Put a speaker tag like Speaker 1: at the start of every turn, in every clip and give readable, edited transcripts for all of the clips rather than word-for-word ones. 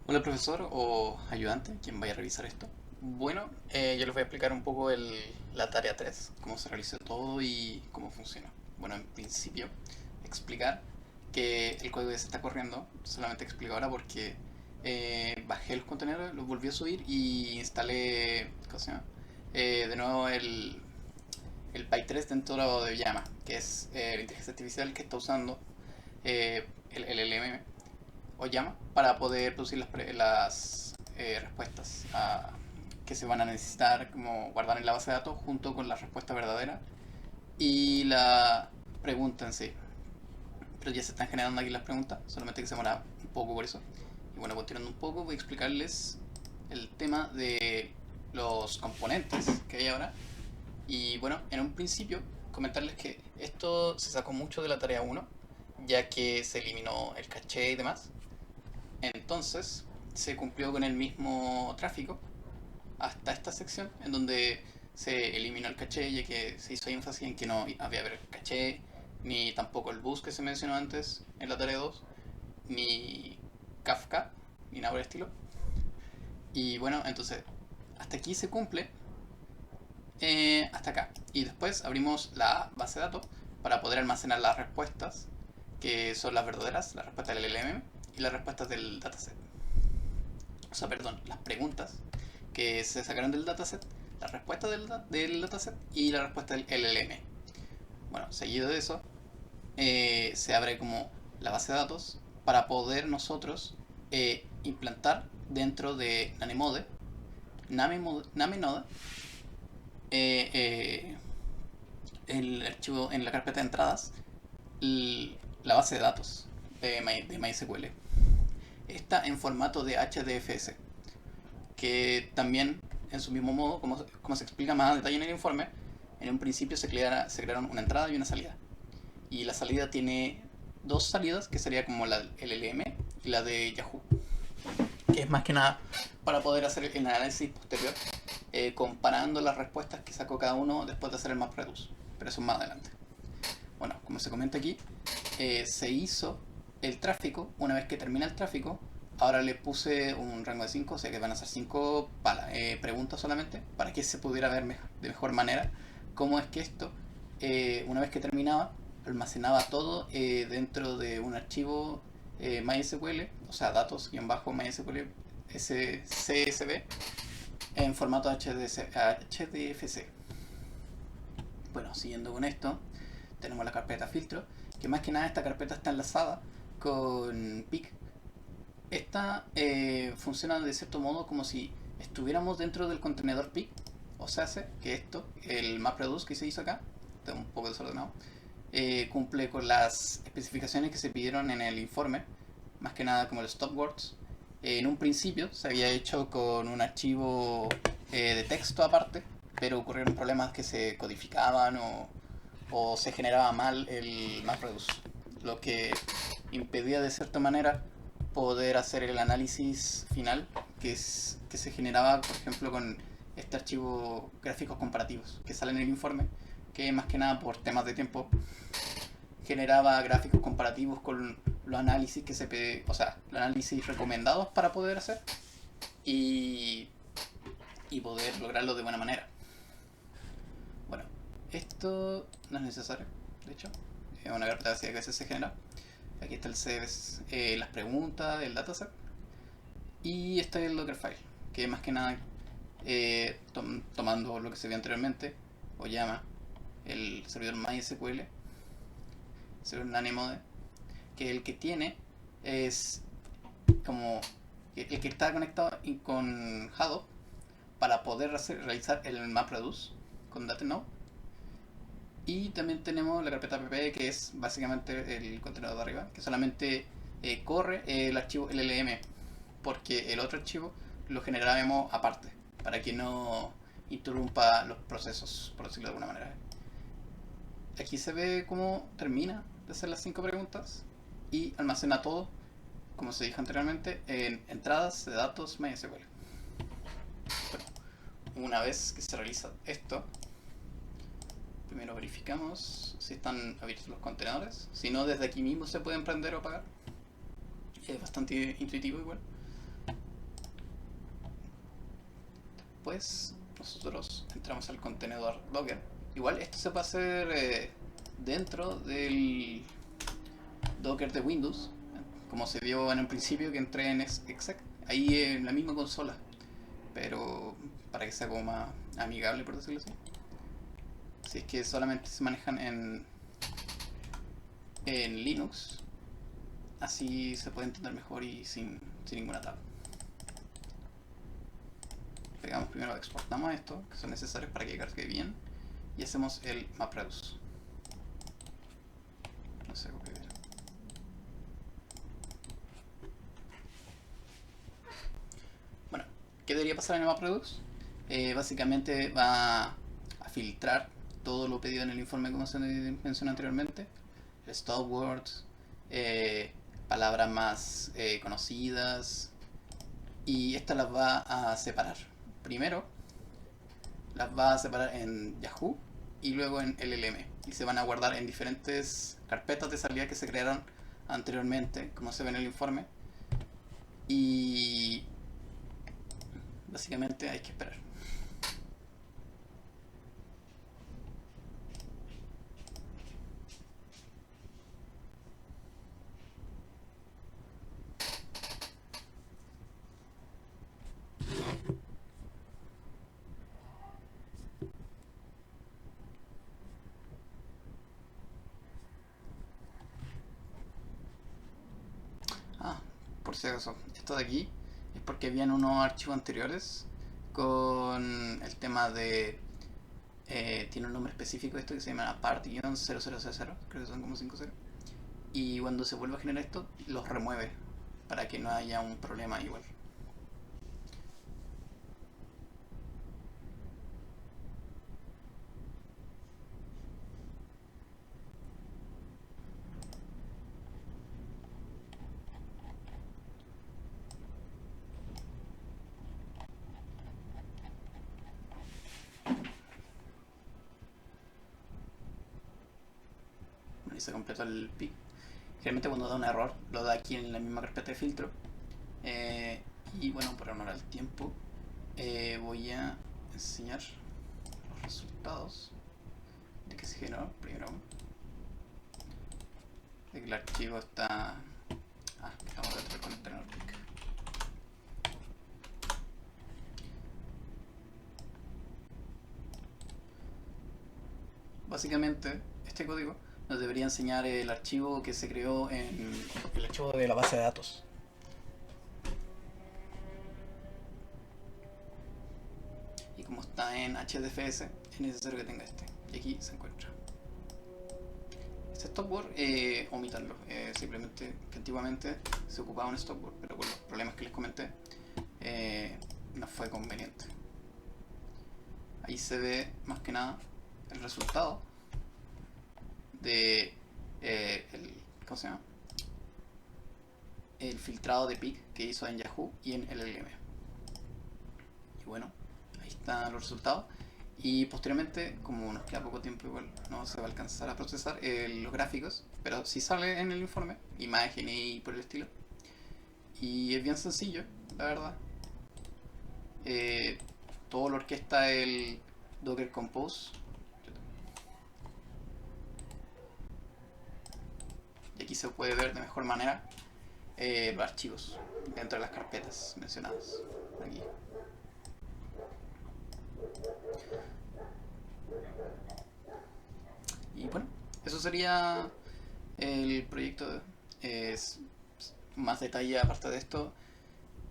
Speaker 1: Hola profesor o ayudante, quien vaya a revisar esto. Bueno, yo les voy a explicar un poco la tarea 3, cómo se realiza todo y cómo funciona. Bueno, en principio, explicar que el código ya se está corriendo, solamente explico ahora porque bajé los contenedores, los volví a subir y instalé, ¿cómo se llama? De nuevo el Py3 dentro de Llama, que es la inteligencia artificial que está usando el LLM o llama para poder producir las respuestas que se van a necesitar como guardar en la base de datos junto con la respuesta verdadera y la pregunta en sí. Pero ya se están generando aquí las preguntas, solamente que se demora un poco por eso. Y bueno, continuando un poco, voy a explicarles el tema de los componentes que hay ahora. Y bueno, en un principio, comentarles que esto se sacó mucho de la tarea uno, ya que se eliminó el caché y demás. Entonces, se cumplió con el mismo tráfico hasta esta sección en donde se eliminó el caché, ya que se hizo énfasis en que no había haber caché, ni tampoco el bus que se mencionó antes en la tarea 2, ni Kafka, ni nada por el estilo. Y bueno, entonces, hasta aquí se cumple, hasta acá. Y después abrimos la base de datos para poder almacenar las respuestas, que son las verdaderas, las respuestas del LLM y las respuestas del dataset. O sea, perdón, las preguntas que se sacaron del dataset, la respuesta del dataset y la respuesta del LLM. Bueno, seguido de eso, se abre como la base de datos para poder nosotros implantar dentro de Namenode, eh, eh, el archivo en la carpeta de entradas, la base de datos de MySQL. Está en formato de HDFS, que también, en su mismo modo, como se explica más a detalle en el informe, en un principio se crearon una entrada y una salida. Y la salida tiene dos salidas, que sería como la del LLM y la de Yahoo, que es más que nada para poder hacer el análisis posterior, comparando las respuestas que sacó cada uno después de hacer el MapReduce. Pero eso más adelante. Bueno, como se comenta aquí, se hizo el tráfico. Una vez que termina el tráfico, ahora le puse un rango de 5, o sea que van a ser 5 preguntas solamente, para que se pudiera ver de mejor manera cómo es que esto, una vez que terminaba, almacenaba todo dentro de un archivo MySQL, o sea, datos-MySQL CSV en formato HDFC. Bueno, siguiendo con esto, tenemos la carpeta filtro, que más que nada esta carpeta está enlazada con PIC. Esta funciona de cierto modo como si estuviéramos dentro del contenedor PIC, o sea, que esto, el MapReduce que se hizo acá, está un poco desordenado, cumple con las especificaciones que se pidieron en el informe, más que nada como el stopwords. En un principio se había hecho con un archivo de texto aparte, pero ocurrieron problemas que se codificaban o se generaba mal el MapReduce, lo que impedía de cierta manera poder hacer el análisis final que se generaba, por ejemplo, con este archivo gráficos comparativos que sale en el informe, que más que nada por temas de tiempo generaba gráficos comparativos con los análisis o sea, los análisis recomendados para poder hacer y, y poder lograrlo de buena manera. Bueno, esto no es necesario, de hecho, es una carpeta vacía que a veces se genera. Aquí está el CSV, las preguntas, el dataset y está el Dockerfile, que más que nada tomando lo que se vio anteriormente, o llama el servidor MySQL, servidor Nanemode, que el que tiene es como el que está conectado con Hadoop para poder realizar el MapReduce con Datenode. Y también tenemos la carpeta pp, que es básicamente el contenedor de arriba, que solamente corre el archivo LLM, porque el otro archivo lo generaremos aparte, para que no interrumpa los procesos, por decirlo de alguna manera. Aquí se ve cómo termina de hacer las 5 preguntas y almacena todo, como se dijo anteriormente, en entradas de datos MySQL. Bueno, una vez que se realiza esto, primero verificamos si están abiertos los contenedores. Si no, desde aquí mismo se pueden prender o apagar. Es bastante intuitivo igual. después nosotros entramos al contenedor Docker. Igual esto se puede hacer dentro del Docker de Windows, como se vio en el principio que entré en exec, ahí en la misma consola, pero para que sea como más amigable, por decirlo así. Si es que solamente se manejan en Linux, así se puede entender mejor y sin ninguna tab. Pegamos primero, exportamos esto, que son necesarios para que cargue bien, y hacemos el MapReduce. No sé, copiar. Bueno, ¿qué debería pasar en el MapReduce? Básicamente va a filtrar todo lo pedido en el informe, como se mencionó anteriormente, stop words, palabras más conocidas, y estas las va a separar. Primero las va a separar en Yahoo y luego en LLM, y se van a guardar en diferentes carpetas de salida que se crearon anteriormente, como se ve en el informe, y básicamente hay que esperar. Ah, por si acaso, esto de aquí es porque habían unos archivos anteriores con el tema de... tiene un nombre específico esto que se llama part-0000, creo que son como 5 ceros. Y cuando se vuelve a generar esto, los remueve para que no haya un problema igual. Bueno, y se completó el pic. Generalmente cuando da un error, lo da aquí en la misma carpeta de filtro. Eh, y bueno, para honrar el tiempo, voy a enseñar los resultados de que se generó primero. De que el archivo está... Ah, vamos a reconectar el pic. Básicamente, este código nos debería enseñar el archivo que se creó en el archivo de la base de datos. Y como está en HDFS, es necesario que tenga este. Y aquí se encuentra. Este stopword, omítanlo. Simplemente que antiguamente se ocupaba un stopword, pero por los problemas que les comenté, no fue conveniente. Ahí se ve más que nada el resultado de ¿cómo se llama? El filtrado de pic que hizo en Yahoo y en LLM. Y bueno, ahí están los resultados. Y posteriormente, como nos queda poco tiempo, igual no se va a alcanzar a procesar los gráficos, pero sí sale en el informe, imágenes y por el estilo. Y es bien sencillo, la verdad. Todo lo orquesta el Docker Compose. Y aquí se puede ver de mejor manera los archivos dentro de las carpetas mencionadas aquí. Y bueno, eso sería el proyecto. Es más detalle aparte de esto.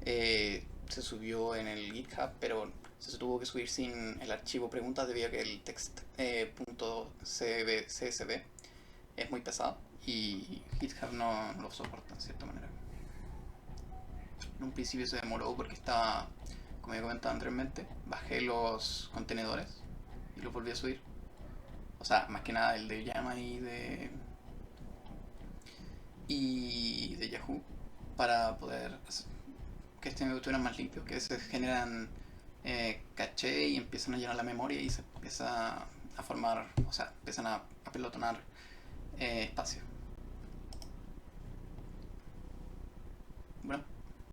Speaker 1: Se subió en el GitHub, pero se tuvo que subir sin el archivo preguntas debido a que el text .csv es muy pesado y GitHub no lo soporta en cierta manera. En un principio se demoró porque estaba, como ya comentado anteriormente, bajé los contenedores y los volví a subir. O sea, más que nada el de Llama y de Yahoo para poder que estuvieran más limpios, que se generan caché y empiezan a llenar la memoria y se empieza a formar, o sea, empiezan a pelotonar espacio. Bueno,